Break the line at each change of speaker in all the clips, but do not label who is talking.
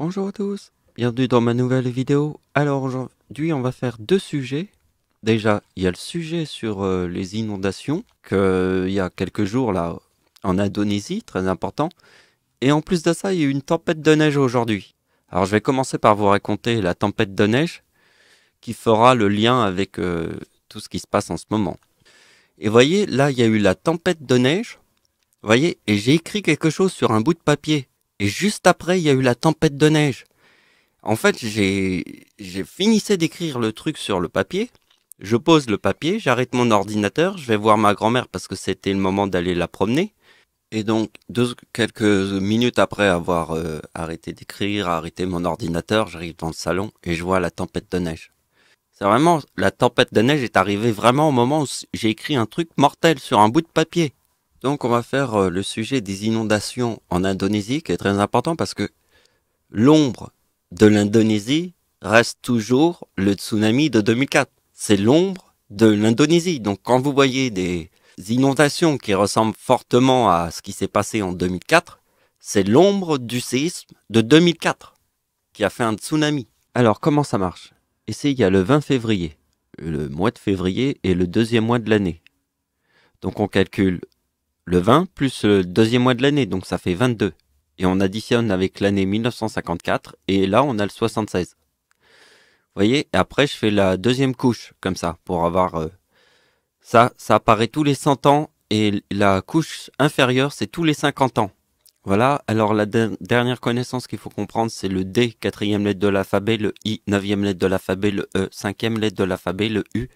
Bonjour à tous, bienvenue dans ma nouvelle vidéo. Alors aujourd'hui on va faire deux sujets. Déjà il y a le sujet sur les inondations qu'il y a quelques jours là en Indonésie, très important. Et en plus de ça il y a eu une tempête de neige aujourd'hui. Alors je vais commencer par vous raconter la tempête de neige qui fera le lien avec tout ce qui se passe en ce moment. Et voyez là il y a eu la tempête de neige, voyez, et j'ai écrit quelque chose sur un bout de papier. Et juste après il y a eu la tempête de neige. En fait, j'ai finissé d'écrire le truc sur le papier. Je pose le papier, j'arrête mon ordinateur, je vais voir ma grand-mère parce que c'était le moment d'aller la promener. Et donc, quelques minutes après avoir arrêté d'écrire, arrêté mon ordinateur, j'arrive dans le salon et je vois la tempête de neige. C'est vraiment, la tempête de neige est arrivée vraiment au moment où j'ai écrit un truc mortel sur un bout de papier. Donc, on va faire le sujet des inondations en Indonésie, qui est très important parce que l'ombre de l'Indonésie reste toujours le tsunami de 2004. C'est l'ombre de l'Indonésie. Donc quand vous voyez des inondations qui ressemblent fortement à ce qui s'est passé en 2004, c'est l'ombre du séisme de 2004 qui a fait un tsunami. Alors comment ça marche? Ici il y a le 20 février. Le mois de février est le deuxième mois de l'année. Donc on calcule le 20 plus le deuxième mois de l'année, donc ça fait 22. Et on additionne avec l'année 1954, et là on a le 76. Vous voyez, et après je fais la deuxième couche, comme ça, pour avoir... ça apparaît tous les 100 ans, et la couche inférieure, c'est tous les 50 ans. Voilà, alors la dernière connaissance qu'il faut comprendre, c'est le D, quatrième lettre de l'alphabet, le I, neuvième lettre de l'alphabet, le E, cinquième lettre de l'alphabet, le U,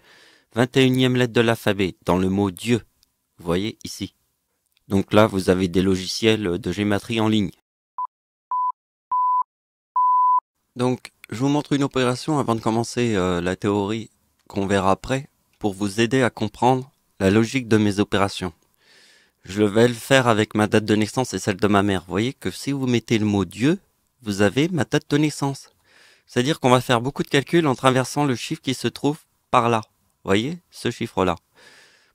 21e lettre de l'alphabet, dans le mot Dieu. Vous voyez, ici. Donc là, vous avez des logiciels de gématrie en ligne. Donc, je vous montre une opération avant de commencer la théorie qu'on verra après, pour vous aider à comprendre la logique de mes opérations. Je vais le faire avec ma date de naissance et celle de ma mère. Vous voyez que si vous mettez le mot Dieu, vous avez ma date de naissance. C'est-à-dire qu'on va faire beaucoup de calculs en traversant le chiffre qui se trouve par là. Vous voyez, ce chiffre-là.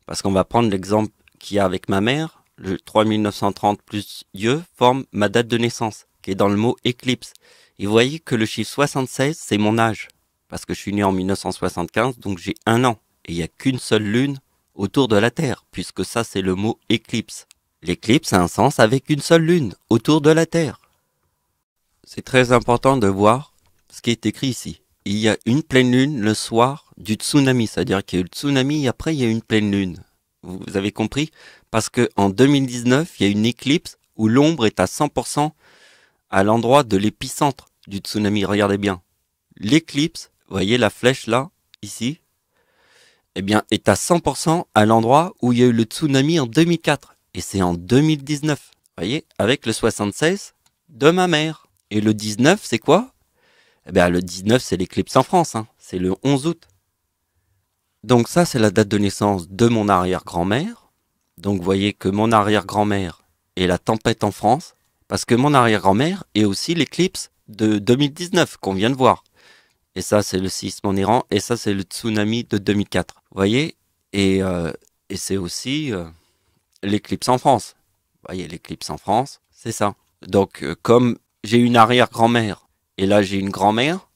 Parce qu'on va prendre l'exemple qu'il y a avec ma mère. Le 3930 plus Dieu forme ma date de naissance, qui est dans le mot éclipse. Et vous voyez que le chiffre 76, c'est mon âge. Parce que je suis né en 1975, donc j'ai 1 an. Et il n'y a qu'une seule lune autour de la Terre, puisque ça c'est le mot éclipse. L'éclipse a un sens avec une seule lune autour de la Terre. C'est très important de voir ce qui est écrit ici. Il y a une pleine lune le soir du tsunami, c'est-à-dire qu'il y a eu le tsunami et après il y a une pleine lune. Vous avez compris? Parce que en 2019, il y a une éclipse où l'ombre est à 100% à l'endroit de l'épicentre du tsunami. Regardez bien. L'éclipse, vous voyez la flèche là, ici, eh bien, est à 100% à l'endroit où il y a eu le tsunami en 2004. Et c'est en 2019. Vous voyez, avec le 76 de ma mère. Et le 19, c'est quoi? Eh bien, le 19, c'est l'éclipse en France, hein. C'est le 11 août. Donc ça, c'est la date de naissance de mon arrière-grand-mère. Donc vous voyez que mon arrière-grand-mère est la tempête en France, parce que mon arrière-grand-mère est aussi l'éclipse de 2019 qu'on vient de voir. Et ça, c'est le séisme en Iran, et ça, c'est le tsunami de 2004. Vous voyez? Et c'est aussi l'éclipse en France. Vous voyez, l'éclipse en France, c'est ça. Donc, comme j'ai une arrière-grand-mère, et là, j'ai une grand-mère,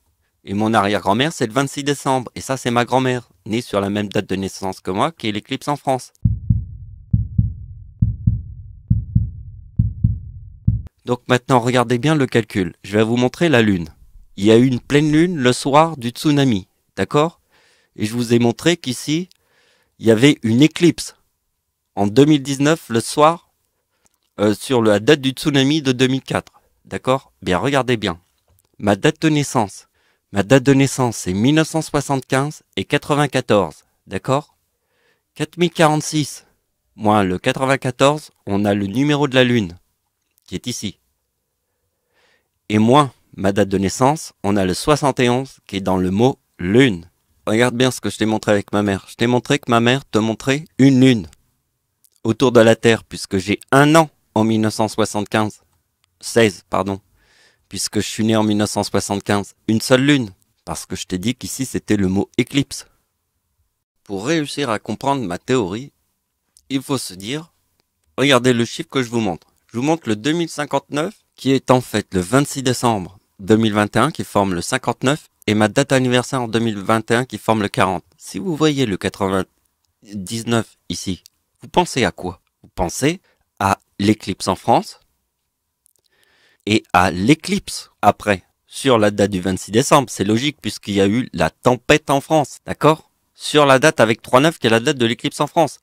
et mon arrière-grand-mère, c'est le 26 décembre. Et ça, c'est ma grand-mère, née sur la même date de naissance que moi, qui est l'éclipse en France. Donc maintenant, regardez bien le calcul. Je vais vous montrer la lune. Il y a eu une pleine lune le soir du tsunami, d'accord? Et je vous ai montré qu'ici, il y avait une éclipse en 2019 le soir sur la date du tsunami de 2004, d'accord? Bien, regardez bien. Ma date de naissance. Ma date de naissance, c'est 1975 et 94, d'accord? 4046, moins le 94, on a le numéro de la lune, qui est ici. Et moins ma date de naissance, on a le 71 qui est dans le mot lune. Regarde bien ce que je t'ai montré avec ma mère. Je t'ai montré que ma mère te montrait une lune autour de la Terre, puisque j'ai 1 an en 1975. 16, pardon. Puisque je suis né en 1975. Une seule lune. Parce que je t'ai dit qu'ici c'était le mot éclipse. Pour réussir à comprendre ma théorie, il faut se dire, regardez le chiffre que je vous montre. Je vous montre le 2059, qui est en fait le 26 décembre 2021 qui forme le 59 et ma date d'anniversaire en 2021 qui forme le 40. Si vous voyez le 99 ici, vous pensez à quoi? Vous pensez à l'éclipse en France et à l'éclipse après, sur la date du 26 décembre. C'est logique puisqu'il y a eu la tempête en France, d'accord? Sur la date avec 3,9 qui est la date de l'éclipse en France.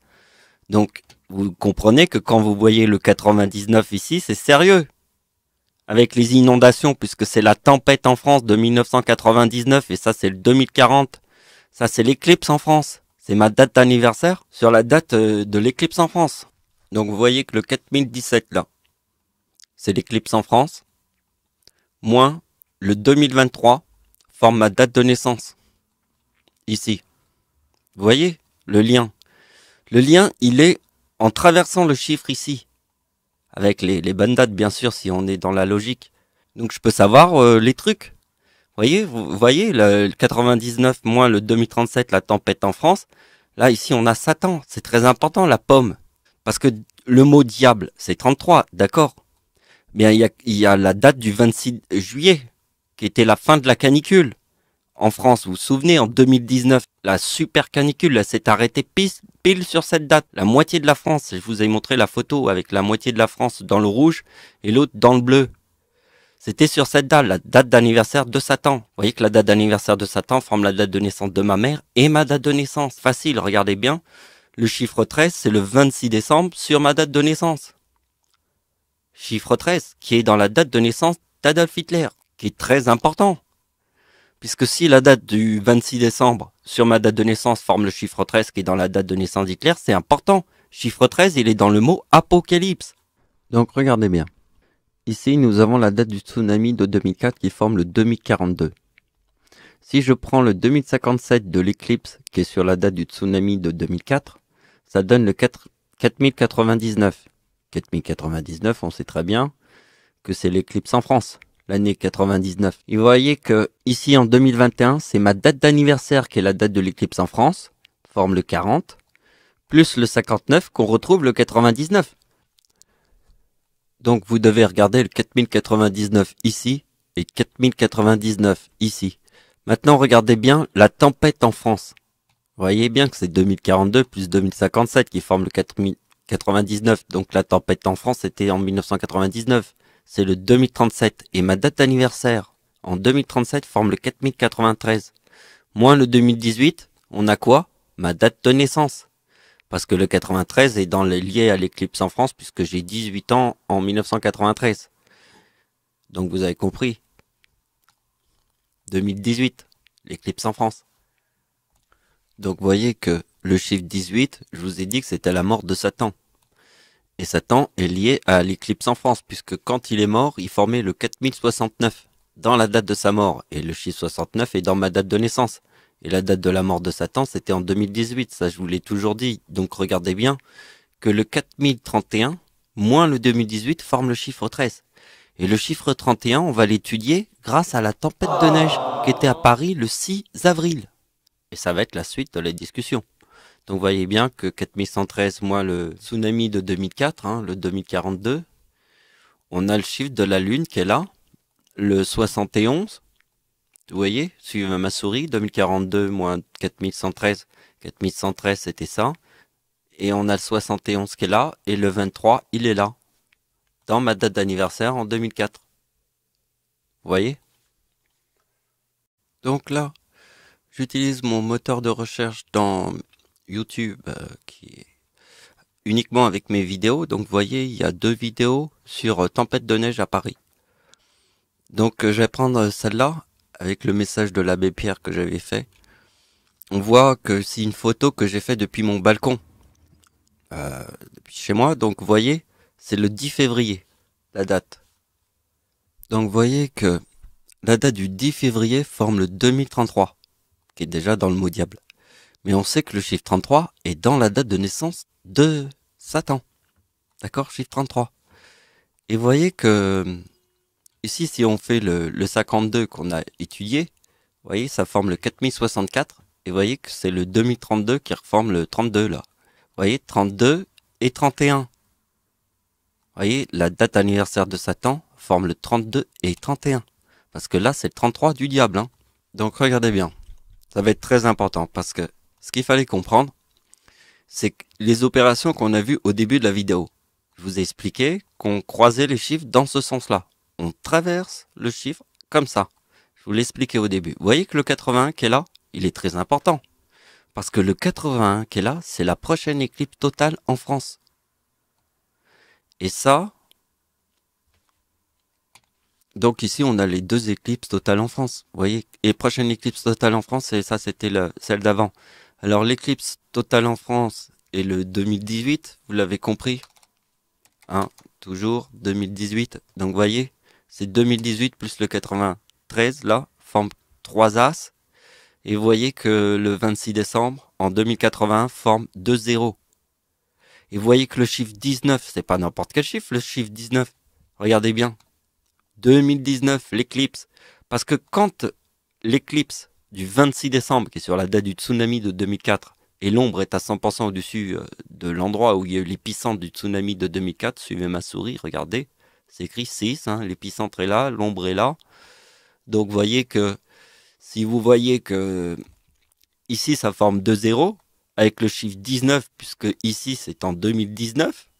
Donc, vous comprenez que quand vous voyez le 99 ici, c'est sérieux. Avec les inondations, puisque c'est la tempête en France de 1999, et ça c'est le 2040. Ça c'est l'éclipse en France. C'est ma date d'anniversaire sur la date de l'éclipse en France. Donc vous voyez que le 4017 là, c'est l'éclipse en France, moins le 2023 forme ma date de naissance. Ici. Vous voyez le lien? Le lien, il est en traversant le chiffre ici. Avec les bonnes dates, bien sûr, si on est dans la logique. Donc je peux savoir les trucs. Vous voyez, le 99 moins le 2037, la tempête en France. Là, ici, on a Satan. C'est très important, la pomme. Parce que le mot diable, c'est 33, d'accord? Bien, il y a la date du 26 juillet, qui était la fin de la canicule. En France, vous vous souvenez, en 2019, la super canicule, elle s'est arrêtée pile sur cette date. La moitié de la France, je vous ai montré la photo avec la moitié de la France dans le rouge et l'autre dans le bleu. C'était sur cette date, la date d'anniversaire de Satan. Vous voyez que la date d'anniversaire de Satan forme la date de naissance de ma mère et ma date de naissance. Facile, regardez bien. Le chiffre 13, c'est le 26 décembre sur ma date de naissance. Chiffre 13, qui est dans la date de naissance d'Adolf Hitler, qui est très important. Puisque si la date du 26 décembre sur ma date de naissance forme le chiffre 13 qui est dans la date de naissance d'Hitler, c'est important. Chiffre 13, il est dans le mot apocalypse. Donc regardez bien. Ici, nous avons la date du tsunami de 2004 qui forme le 2042. Si je prends le 2057 de l'éclipse qui est sur la date du tsunami de 2004, ça donne le 4099. 4099, on sait très bien que c'est l'éclipse en France. L'année 99. Et vous voyez que ici en 2021, c'est ma date d'anniversaire qui est la date de l'éclipse en France, forme le 40, plus le 59 qu'on retrouve le 99. Donc vous devez regarder le 4099 ici et 4099 ici. Maintenant regardez bien la tempête en France. Vous voyez bien que c'est 2042 plus 2057 qui forme le 4099. Donc la tempête en France était en 1999. C'est le 2037 et ma date d'anniversaire en 2037 forme le 4093. Moins le 2018, on a quoi? Ma date de naissance. Parce que le 93 est lié à l'éclipse en France puisque j'ai 18 ans en 1993. Donc vous avez compris. 2018, l'éclipse en France. Donc vous voyez que le chiffre 18, je vous ai dit que c'était la mort de Satan. Et Satan est lié à l'éclipse en France, puisque quand il est mort, il formait le 4069 dans la date de sa mort. Et le chiffre 69 est dans ma date de naissance. Et la date de la mort de Satan, c'était en 2018. Ça, je vous l'ai toujours dit. Donc regardez bien que le 4031 moins le 2018 forme le chiffre 13. Et le chiffre 31, on va l'étudier grâce à la tempête de neige qui était à Paris le 6 avril. Et ça va être la suite de la discussion. Donc vous voyez bien que 4113 moins le tsunami de 2004, le 2042, on a le chiffre de la Lune qui est là, le 71, vous voyez, suivez ma souris, 2042 moins 4113, 4113 c'était ça, et on a le 71 qui est là, et le 23 il est là, dans ma date d'anniversaire en 2004. Vous voyez? Donc là, j'utilise mon moteur de recherche dans YouTube qui est uniquement avec mes vidéos. Donc vous voyez, il y a 2 vidéos sur tempête de neige à Paris. Donc je vais prendre celle-là avec le message de l'abbé Pierre que j'avais fait. On voit que c'est une photo que j'ai fait depuis mon balcon, depuis chez moi. Donc vous voyez, c'est le 10 février, la date. Donc vous voyez que la date du 10 février forme le 2033, qui est déjà dans le mot diable. Mais on sait que le chiffre 33 est dans la date de naissance de Satan. D'accord? Chiffre 33. Et vous voyez que ici, si on fait le 52 qu'on a étudié, vous voyez, ça forme le 4064. Et vous voyez que c'est le 2032 qui reforme le 32 là. Vous voyez, 32 et 31. Vous voyez, la date anniversaire de Satan forme le 32 et 31. Parce que là, c'est le 33 du diable. Hein. Donc regardez bien. Ça va être très important parce que ce qu'il fallait comprendre, c'est que les opérations qu'on a vues au début de la vidéo. Je vous ai expliqué qu'on croisait les chiffres dans ce sens-là. On traverse le chiffre comme ça. Je vous l'ai expliqué au début. Vous voyez que le 81 qui est là, il est très important. Parce que le 81 qui est là, c'est la prochaine éclipse totale en France. Et ça, donc ici on a les deux éclipses totales en France. Vous voyez, et prochaine éclipse totale en France, et ça c'était celle d'avant. Alors l'éclipse totale en France et le 2018, vous l'avez compris, hein, toujours 2018. Donc vous voyez, c'est 2018 plus le 93 là, forme 3 As. Et vous voyez que le 26 décembre, en 2081, forme 2 zéros. Et vous voyez que le chiffre 19, c'est pas n'importe quel chiffre, le chiffre 19. Regardez bien. 2019, l'éclipse. Parce que quand l'éclipse du 26 décembre, qui est sur la date du tsunami de 2004, et l'ombre est à 100% au-dessus de l'endroit où il y a eu l'épicentre du tsunami de 2004, suivez ma souris, regardez, c'est écrit 6, hein, l'épicentre est là, l'ombre est là. Donc vous voyez que, si vous voyez que ici ça forme 2 zéros, avec le chiffre 19, puisque ici c'est en 2019,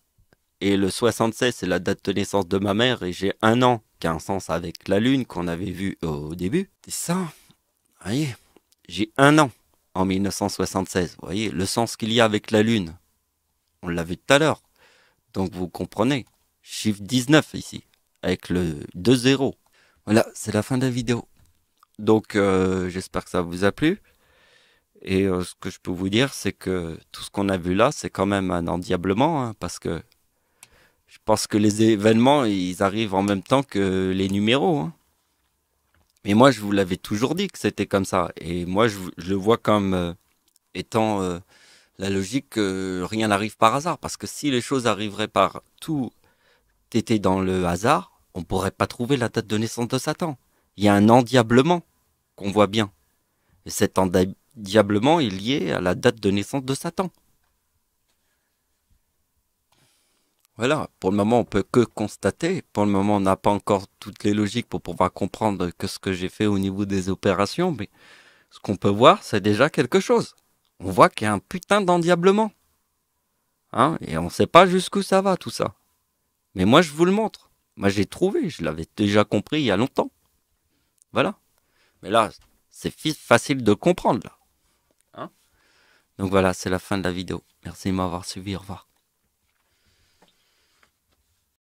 et le 76 c'est la date de naissance de ma mère, et j'ai un an qui a un sens avec la lune qu'on avait vu au début. C'est ça, vous voyez, j'ai un an en 1976, vous voyez, le sens qu'il y a avec la lune, on l'a vu tout à l'heure. Donc vous comprenez, chiffre 19 ici, avec le 2 zéros. Voilà, c'est la fin de la vidéo. Donc j'espère que ça vous a plu. Et ce que je peux vous dire, c'est que tout ce qu'on a vu là, c'est quand même un endiablement, hein, parce que je pense que les événements, ils arrivent en même temps que les numéros. Hein. Mais moi, je vous l'avais toujours dit que c'était comme ça. Et moi, je le vois comme étant la logique que rien n'arrive par hasard. Parce que si les choses arriveraient par tout était dans le hasard, on ne pourrait pas trouver la date de naissance de Satan. Il y a un endiablement qu'on voit bien. Et cet endiablement est lié à la date de naissance de Satan. Voilà, pour le moment, on peut que constater. Pour le moment, on n'a pas encore toutes les logiques pour pouvoir comprendre que ce que j'ai fait au niveau des opérations, mais ce qu'on peut voir, c'est déjà quelque chose. On voit qu'il y a un putain d'endiablement. Hein, et on ne sait pas jusqu'où ça va, tout ça. Mais moi, je vous le montre. Moi, j'ai trouvé, je l'avais déjà compris il y a longtemps. Voilà. Mais là, c'est facile de comprendre, là. Hein. Donc voilà, c'est la fin de la vidéo. Merci de m'avoir suivi, au revoir.